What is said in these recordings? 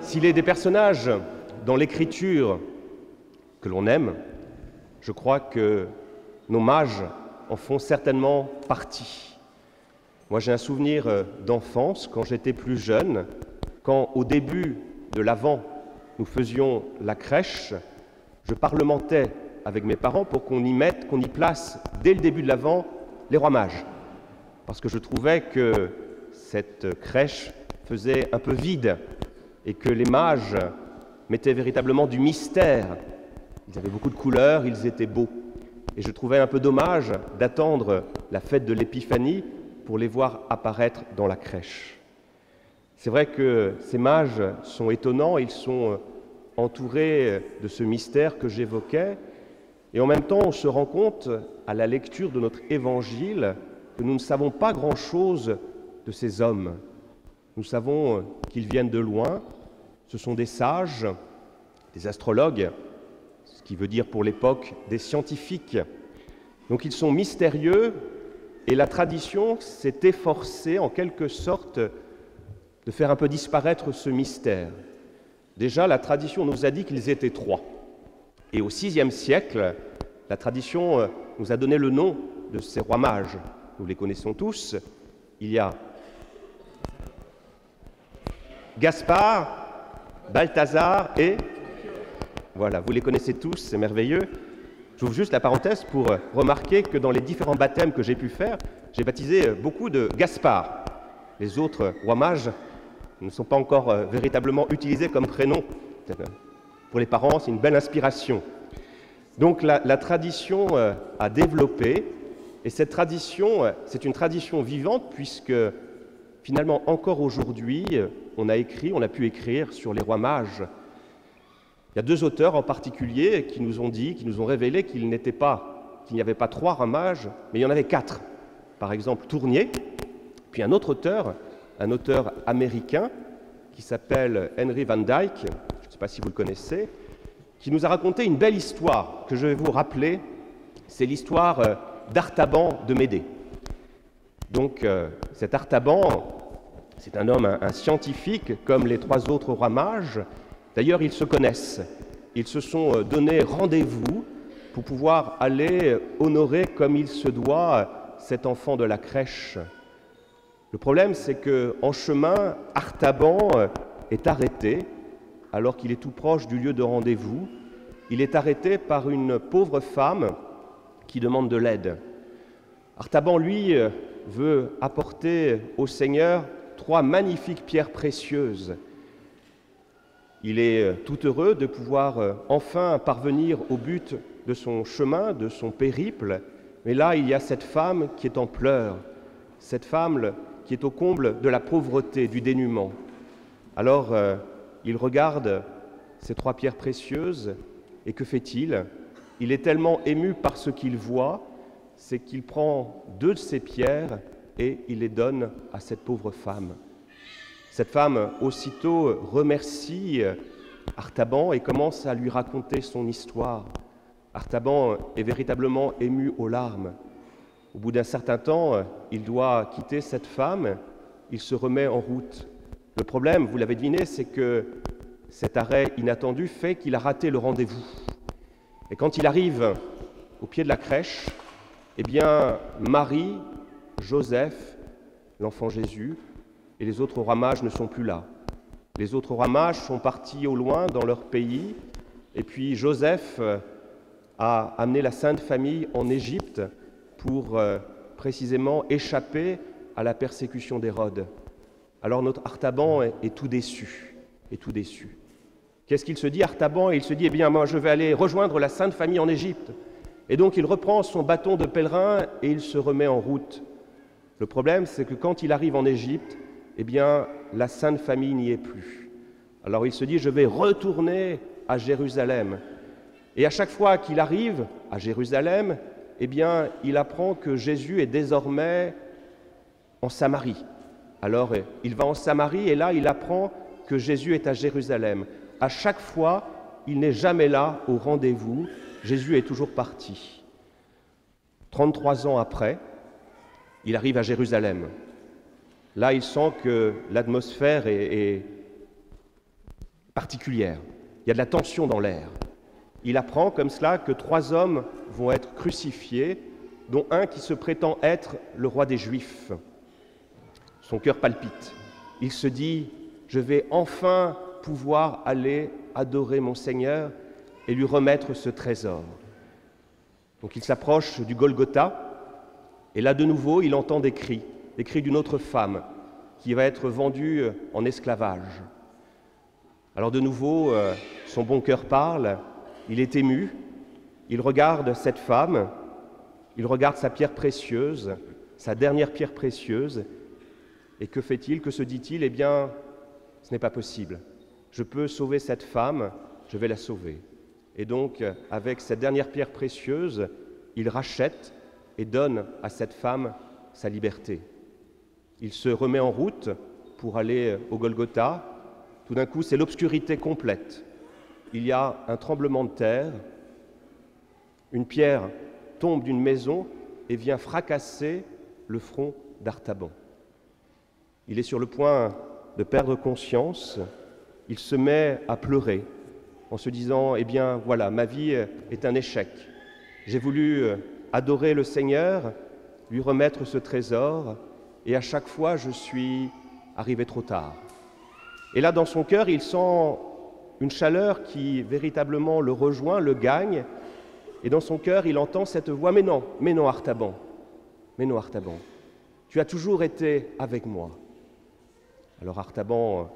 S'il est des personnages dans l'Écriture que l'on aime, je crois que nos mages en font certainement partie. Moi, j'ai un souvenir d'enfance, quand j'étais plus jeune, quand au début de l'Avent, nous faisions la crèche, je parlementais avec mes parents pour qu'on y place, dès le début de l'Avent, les rois mages. Parce que je trouvais que cette crèche faisait un peu vide et que les mages mettaient véritablement du mystère. Ils avaient beaucoup de couleurs, ils étaient beaux. Et je trouvais un peu dommage d'attendre la fête de l'Épiphanie pour les voir apparaître dans la crèche. C'est vrai que ces mages sont étonnants, ils sont entourés de ce mystère que j'évoquais, et en même temps on se rend compte, à la lecture de notre Évangile, que nous ne savons pas grand-chose de ces hommes. Nous savons qu'ils viennent de loin, ce sont des sages, des astrologues, ce qui veut dire pour l'époque des scientifiques. Donc ils sont mystérieux, et la tradition s'est efforcée en quelque sorte de faire un peu disparaître ce mystère. Déjà, la tradition nous a dit qu'ils étaient trois. Et au VIe siècle, la tradition nous a donné le nom de ces rois mages. Nous les connaissons tous. Il y a Gaspard, Balthazar et... Voilà, vous les connaissez tous, c'est merveilleux. J'ouvre juste la parenthèse pour remarquer que dans les différents baptêmes que j'ai pu faire, j'ai baptisé beaucoup de Gaspard. Les autres rois mages ne sont pas encore véritablement utilisés comme prénom. Pour les parents, c'est une belle inspiration. Donc la tradition a développé, et cette tradition, c'est une tradition vivante puisque finalement encore aujourd'hui, on a pu écrire sur les rois mages. Il y a deux auteurs en particulier qui nous ont révélé qu'il n'y avait pas trois rois mages, mais il y en avait quatre. Par exemple, Tournier, puis un autre auteur américain qui s'appelle Henry Van Dyke, je ne sais pas si vous le connaissez, qui nous a raconté une belle histoire que je vais vous rappeler. C'est l'histoire d'Artaban de Médée. Donc cet Artaban, c'est un homme, un scientifique, comme les trois autres rois mages. D'ailleurs, ils se connaissent. Ils se sont donné rendez-vous pour pouvoir aller honorer comme il se doit cet enfant de la crèche. Le problème, c'est qu'en chemin, Artaban est arrêté, alors qu'il est tout proche du lieu de rendez-vous. Il est arrêté par une pauvre femme qui demande de l'aide. Artaban, lui, veut apporter au Seigneur 3 magnifiques pierres précieuses. Il est tout heureux de pouvoir enfin parvenir au but de son chemin, de son périple. Mais là, il y a cette femme qui est en pleurs, cette femme qui est au comble de la pauvreté, du dénuement. Alors, il regarde ces 3 pierres précieuses, et que fait-il? Il est tellement ému par ce qu'il voit, c'est qu'il prend 2 de ces pierres et il les donne à cette pauvre femme. Cette femme, aussitôt, remercie Artaban et commence à lui raconter son histoire. Artaban est véritablement ému aux larmes. Au bout d'un certain temps, il doit quitter cette femme, il se remet en route. Le problème, vous l'avez deviné, c'est que cet arrêt inattendu fait qu'il a raté le rendez-vous. Et quand il arrive au pied de la crèche, eh bien, Marie, Joseph, l'enfant Jésus, et les autres rois mages ne sont plus là. Les autres rois mages sont partis au loin dans leur pays, et puis Joseph a amené la Sainte Famille en Égypte pour précisément échapper à la persécution d'Hérode. Alors notre Artaban est tout déçu, Qu'est-ce qu'il se dit, Artaban? Il se dit, eh bien, moi, je vais aller rejoindre la Sainte Famille en Égypte. Et donc, il reprend son bâton de pèlerin et il se remet en route. Le problème, c'est que quand il arrive en Égypte, eh bien, la Sainte Famille n'y est plus. Alors, il se dit, je vais retourner à Jérusalem. Et à chaque fois qu'il arrive à Jérusalem, eh bien, il apprend que Jésus est désormais en Samarie. Alors, il va en Samarie et là, il apprend que Jésus est à Jérusalem. À chaque fois, il n'est jamais là au rendez-vous Jésus est toujours parti. 33 ans après, il arrive à Jérusalem. Là, il sent que l'atmosphère est particulière. Il y a de la tension dans l'air. Il apprend comme cela que 3 hommes vont être crucifiés, dont un qui se prétend être le roi des Juifs. Son cœur palpite. Il se dit « Je vais enfin pouvoir aller adorer mon Seigneur et lui remettre ce trésor. » Donc il s'approche du Golgotha, et là de nouveau il entend des cris d'une autre femme qui va être vendue en esclavage. Alors de nouveau, son bon cœur parle, il est ému, il regarde cette femme, il regarde sa pierre précieuse, sa dernière pierre précieuse, et que fait-il, que se dit-il? Eh bien, ce n'est pas possible. Je peux sauver cette femme, je vais la sauver. Et donc, avec cette dernière pierre précieuse, il rachète et donne à cette femme sa liberté. Il se remet en route pour aller au Golgotha. Tout d'un coup, c'est l'obscurité complète. Il y a un tremblement de terre, une pierre tombe d'une maison et vient fracasser le front d'Artaban. Il est sur le point de perdre conscience, il se met à pleurer en se disant « Eh bien, voilà, ma vie est un échec. J'ai voulu adorer le Seigneur, lui remettre ce trésor, et à chaque fois, je suis arrivé trop tard. » Et là, dans son cœur, il sent une chaleur qui véritablement le rejoint, le gagne, et dans son cœur, il entend cette voix « Mais non, Artaban, tu as toujours été avec moi. » Alors Artaban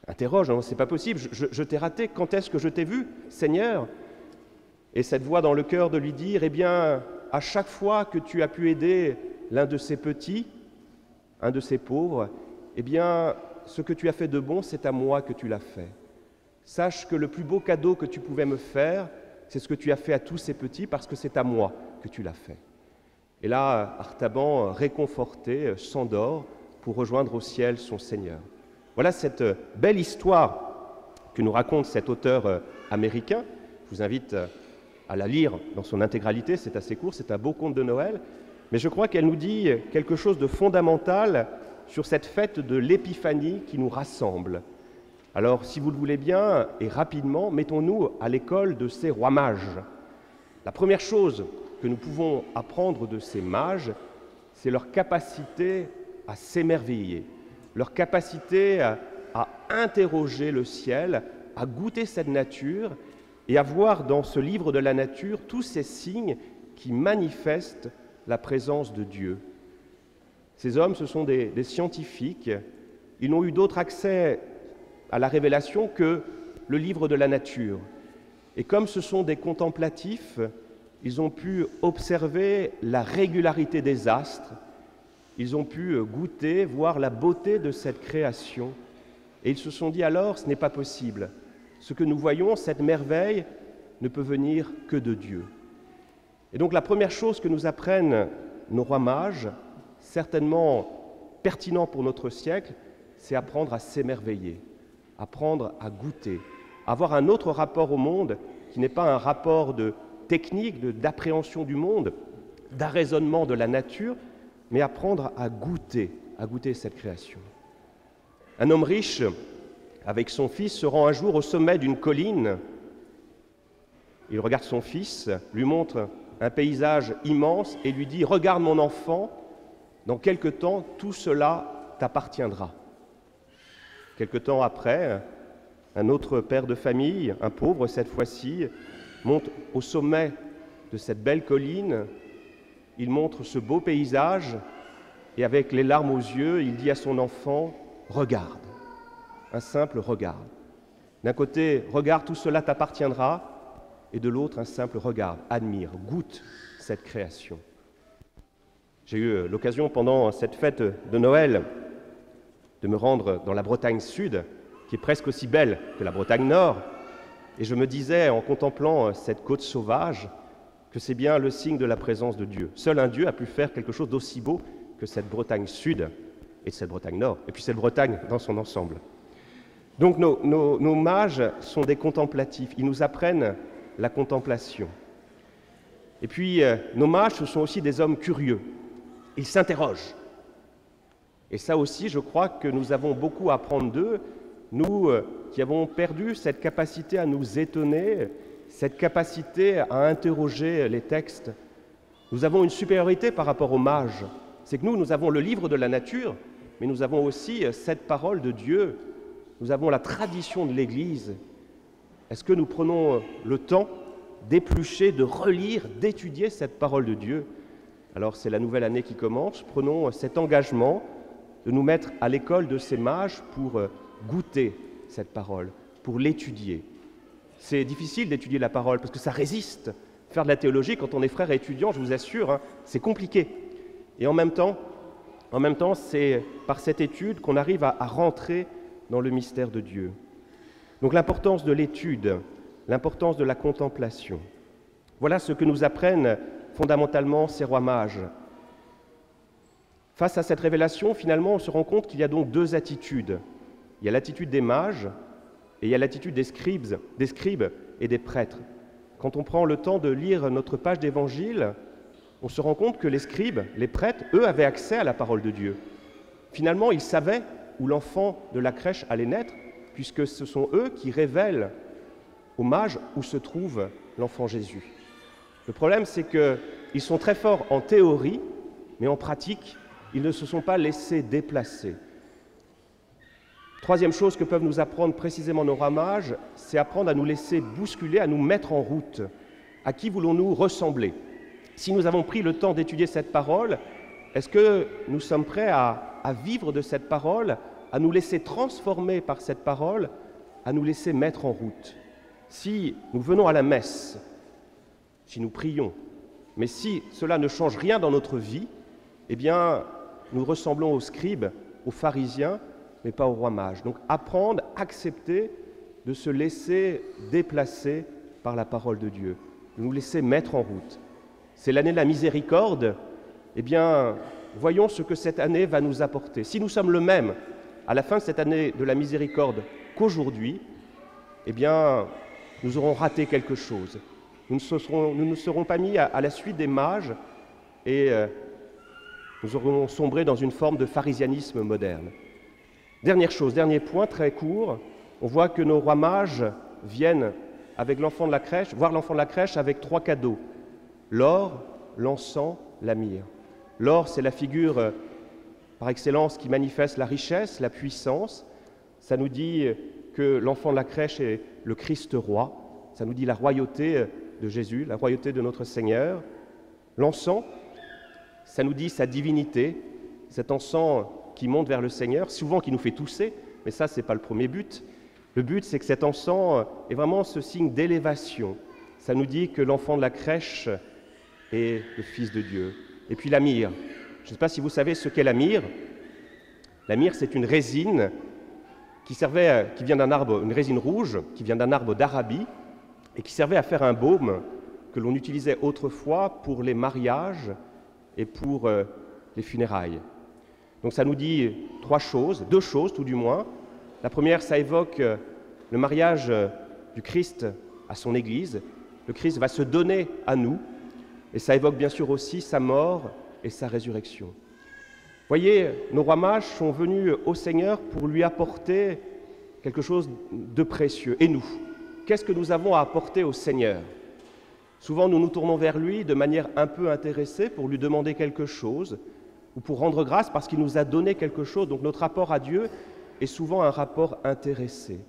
interroge, « C'est pas possible, je t'ai raté, quand est-ce que je t'ai vu, Seigneur ?» Et cette voix dans le cœur de lui dire, « Eh bien, à chaque fois que tu as pu aider l'un de ces petits, un de ces pauvres, eh bien, ce que tu as fait de bon, c'est à moi que tu l'as fait. Sache que le plus beau cadeau que tu pouvais me faire, c'est ce que tu as fait à tous ces petits, parce que c'est à moi que tu l'as fait. » Et là, Artaban, réconforté, s'endort pour rejoindre au ciel son Seigneur. Voilà cette belle histoire que nous raconte cet auteur américain. Je vous invite à la lire dans son intégralité, c'est assez court, c'est un beau conte de Noël, mais je crois qu'elle nous dit quelque chose de fondamental sur cette fête de l'Épiphanie qui nous rassemble. Alors, si vous le voulez bien, et rapidement, mettons-nous à l'école de ces rois mages. La première chose que nous pouvons apprendre de ces mages, c'est leur capacité à s'émerveiller, leur capacité à interroger le ciel, à goûter cette nature et à voir dans ce livre de la nature tous ces signes qui manifestent la présence de Dieu. Ces hommes, ce sont des scientifiques, ils n'ont eu d'autre accès à la révélation que le livre de la nature. Et comme ce sont des contemplatifs, ils ont pu observer la régularité des astres, ils ont pu goûter, voir la beauté de cette création. Et ils se sont dit alors, ce n'est pas possible. Ce que nous voyons, cette merveille, ne peut venir que de Dieu. Et donc la première chose que nous apprennent nos rois mages, certainement pertinent pour notre siècle, c'est apprendre à s'émerveiller, apprendre à goûter, avoir un autre rapport au monde qui n'est pas un rapport de technique, d'appréhension du monde, d'arraisonnement de la nature, mais apprendre à goûter cette création. Un homme riche, avec son fils, se rend un jour au sommet d'une colline. Il regarde son fils, lui montre un paysage immense et lui dit « Regarde mon enfant, dans quelque temps, tout cela t'appartiendra. » Quelque temps après, un autre père de famille, un pauvre cette fois-ci, monte au sommet de cette belle colline. Il montre ce beau paysage et avec les larmes aux yeux, il dit à son enfant « Regarde », un simple regard. D'un côté, « Regarde, tout cela t'appartiendra » et de l'autre, un simple regard, admire, goûte cette création. J'ai eu l'occasion pendant cette fête de Noël de me rendre dans la Bretagne Sud, qui est presque aussi belle que la Bretagne Nord, et je me disais en contemplant cette côte sauvage que c'est bien le signe de la présence de Dieu. Seul un Dieu a pu faire quelque chose d'aussi beau que cette Bretagne Sud et cette Bretagne Nord, et puis cette Bretagne dans son ensemble. Donc nos mages sont des contemplatifs, ils nous apprennent la contemplation. Et puis, nos mages, ce sont aussi des hommes curieux. Ils s'interrogent. Et ça aussi, je crois que nous avons beaucoup à apprendre d'eux, nous qui avons perdu cette capacité à nous étonner, cette capacité à interroger les textes. Nous avons une supériorité par rapport aux mages. C'est que nous avons le livre de la nature, mais nous avons aussi cette parole de Dieu. Nous avons la tradition de l'Église. Est-ce que nous prenons le temps d'éplucher, de relire, d'étudier cette parole de Dieu? Alors c'est la nouvelle année qui commence. Prenons cet engagement de nous mettre à l'école de ces mages pour goûter cette parole, pour l'étudier. C'est difficile d'étudier la parole parce que ça résiste. Faire de la théologie, quand on est frère et étudiant, je vous assure, c'est compliqué. Et en même temps, c'est par cette étude qu'on arrive à rentrer dans le mystère de Dieu. Donc l'importance de l'étude, l'importance de la contemplation. Voilà ce que nous apprennent fondamentalement ces rois mages. Face à cette révélation, finalement, on se rend compte qu'il y a donc deux attitudes. Il y a l'attitude des mages et il y a l'attitude des scribes et des prêtres. Quand on prend le temps de lire notre page d'évangile, on se rend compte que les scribes, les prêtres, eux, avaient accès à la parole de Dieu. Finalement, ils savaient où l'enfant de la crèche allait naître, puisque ce sont eux qui révèlent aux mages où se trouve l'enfant Jésus. Le problème, c'est qu'ils sont très forts en théorie, mais en pratique, ils ne se sont pas laissés déplacer. Troisième chose que peuvent nous apprendre précisément nos rois mages, c'est apprendre à nous laisser bousculer, à nous mettre en route. À qui voulons-nous ressembler? Si nous avons pris le temps d'étudier cette parole, est-ce que nous sommes prêts à vivre de cette parole, à nous laisser transformer par cette parole, à nous laisser mettre en route? Si nous venons à la messe, si nous prions, mais si cela ne change rien dans notre vie, eh bien, nous ressemblons aux scribes, aux pharisiens, mais pas aux rois mages. Donc apprendre, accepter de se laisser déplacer par la parole de Dieu, de nous laisser mettre en route. C'est l'année de la miséricorde, eh bien, voyons ce que cette année va nous apporter. Si nous sommes le même à la fin de cette année de la miséricorde qu'aujourd'hui, eh bien, nous aurons raté quelque chose. Nous ne serons pas mis à la suite des mages et nous aurons sombré dans une forme de pharisianisme moderne. Dernière chose, dernier point très court, on voit que nos rois mages viennent avec l'enfant de la crèche, voir l'enfant de la crèche avec 3 cadeaux: l'or, l'encens, la myrrhe. L'or, c'est la figure par excellence qui manifeste la richesse, la puissance. Ça nous dit que l'enfant de la crèche est le Christ roi. Ça nous dit la royauté de Jésus, la royauté de notre Seigneur. L'encens, ça nous dit sa divinité, cet encens qui monte vers le Seigneur, souvent qui nous fait tousser, mais ça, ce n'est pas le premier but. Le but, c'est que cet encens est vraiment ce signe d'élévation. Ça nous dit que l'enfant de la crèche est le Fils de Dieu. Et puis la myrrhe. Je ne sais pas si vous savez ce qu'est la myrrhe. La myrrhe, c'est une résine qui vient d'un arbre, une résine rouge, qui vient d'un arbre d'Arabie, et qui servait à faire un baume que l'on utilisait autrefois pour les mariages et pour les funérailles. Donc ça nous dit 2 choses tout du moins. La première, ça évoque le mariage du Christ à son Église. Le Christ va se donner à nous, et ça évoque bien sûr aussi sa mort et sa résurrection. Voyez, nos rois mages sont venus au Seigneur pour lui apporter quelque chose de précieux. Et nous, qu'est-ce que nous avons à apporter au Seigneur? Souvent, nous nous tournons vers lui de manière un peu intéressée pour lui demander quelque chose ou pour rendre grâce parce qu'il nous a donné quelque chose. Donc notre rapport à Dieu est souvent un rapport intéressé.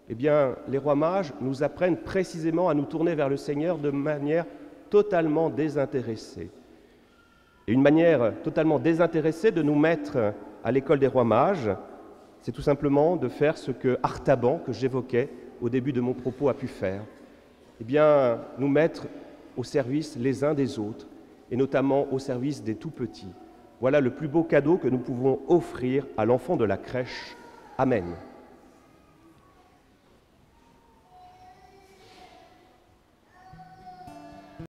Eh bien, les rois mages nous apprennent précisément à nous tourner vers le Seigneur de manière totalement désintéressée. Et une manière totalement désintéressée de nous mettre à l'école des rois mages, c'est tout simplement de faire ce que Artaban, que j'évoquais au début de mon propos, a pu faire. Eh bien, nous mettre au service les uns des autres, et notamment au service des tout-petits. Voilà le plus beau cadeau que nous pouvons offrir à l'enfant de la crèche. Amen.